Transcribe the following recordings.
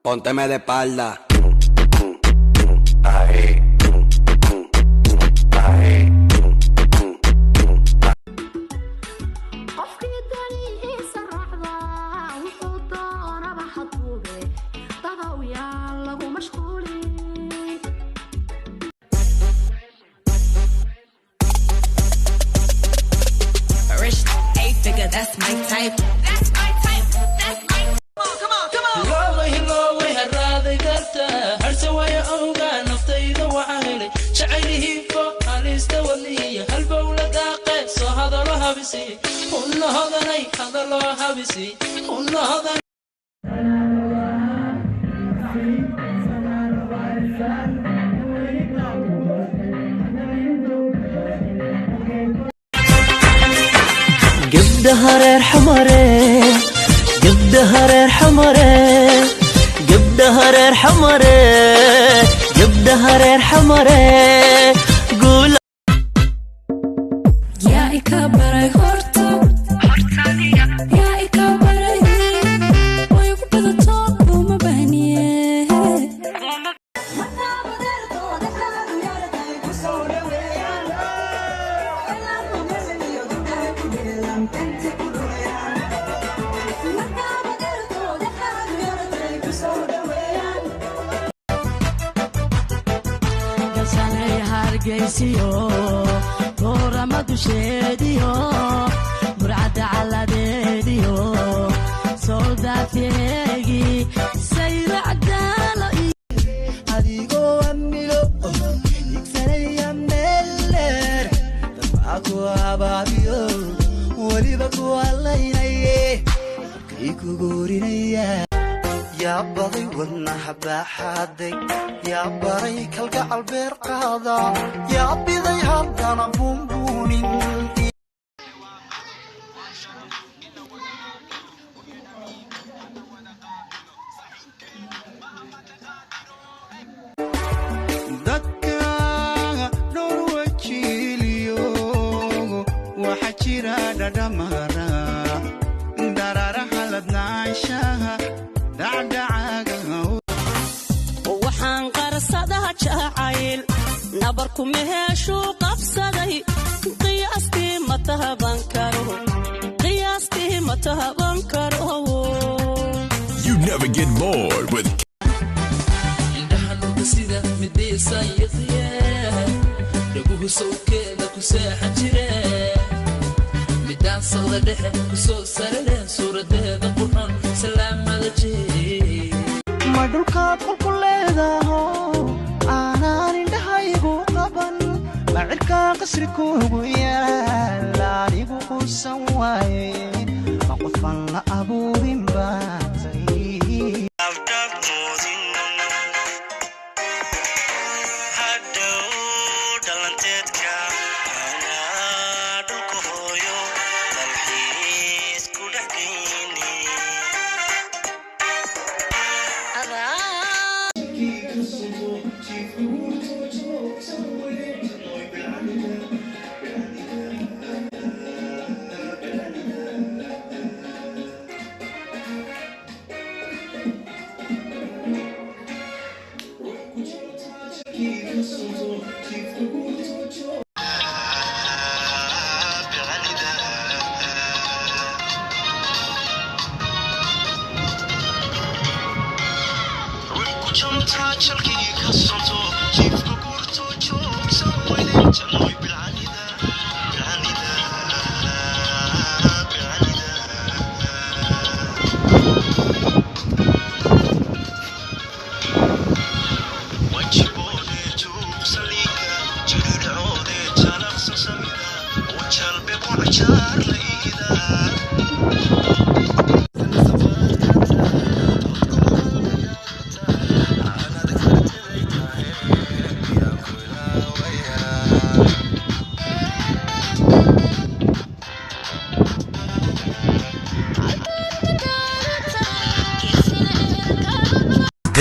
Pónteme de espalda. Ahí. Ahí. Rich 8-figure, that's my type. That's my type. That's my type. Come on, come on, come on. Love harada garta harsa waya awga naftayda waxaale jacaylihi fo halista waliya halbawla daaqe soo hadalo habisi kullu hadanay hadalo habisi kullu hadan قبدها رير حمري قبدها رير حمري قبدها رير حمري قبدها رير حمري قول يا إكبري هورتو يا إكبري ويقبض الطاق وما بهنيه كورما دوشيديو برعد على ديديو سودا فيجي سير عدالي أديكو أميلو يكسري أميلر تبعكو أبابيو وليبكو الليني كيكو غورينيا يا بضي والنحبة حادي يا بريك القعل برقاضة يا بضي هردنا بونبوني دكا نور وجيليو وحجيرا دمارا درارا حلدنا عيشاها وحان قرصدها جاعيل نبركو مهشو قفصدي قياستي متهبان كارو قياستي متهبان كارو You never get bored with indhahan sida midaysan yaqyaa dhaguhu sawkeeda ku saaxan jire midaan sawda dhexe ku soo sarale suuradeeda qurxan salaamada jee madulka qulquleedaho aanan indhahaygu qaban macirka qasri kuugu yaal anigu quusan waaye ma qofan la abuurin baatay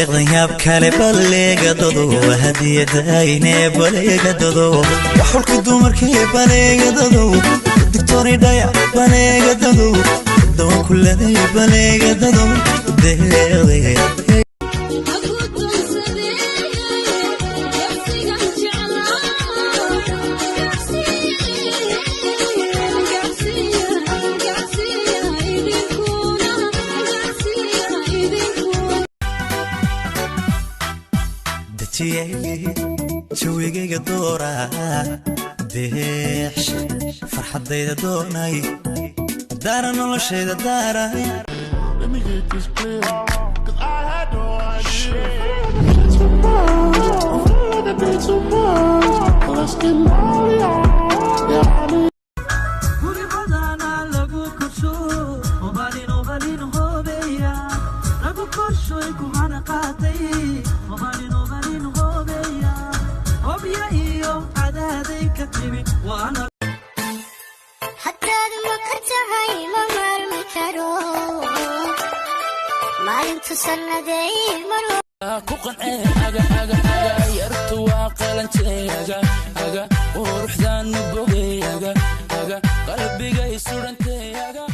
بغياب كالي بلغ دودو هدية دايني بلغ دودو وحولك دومر كي بلغ دودو دكتوري دايع بلغ دودو دوان كل دي بلغ دودو dejiyey jawigayga doora deex farxadayda doonay daara noloshayda daaray. Let me get this clear, 'cause I had no idea. It's too much, I feel like I did too much. Let's get lonely, yeah, honey. yartu waa qalanteega aga quruxdan bogeeyaga aga qalbigay suranteega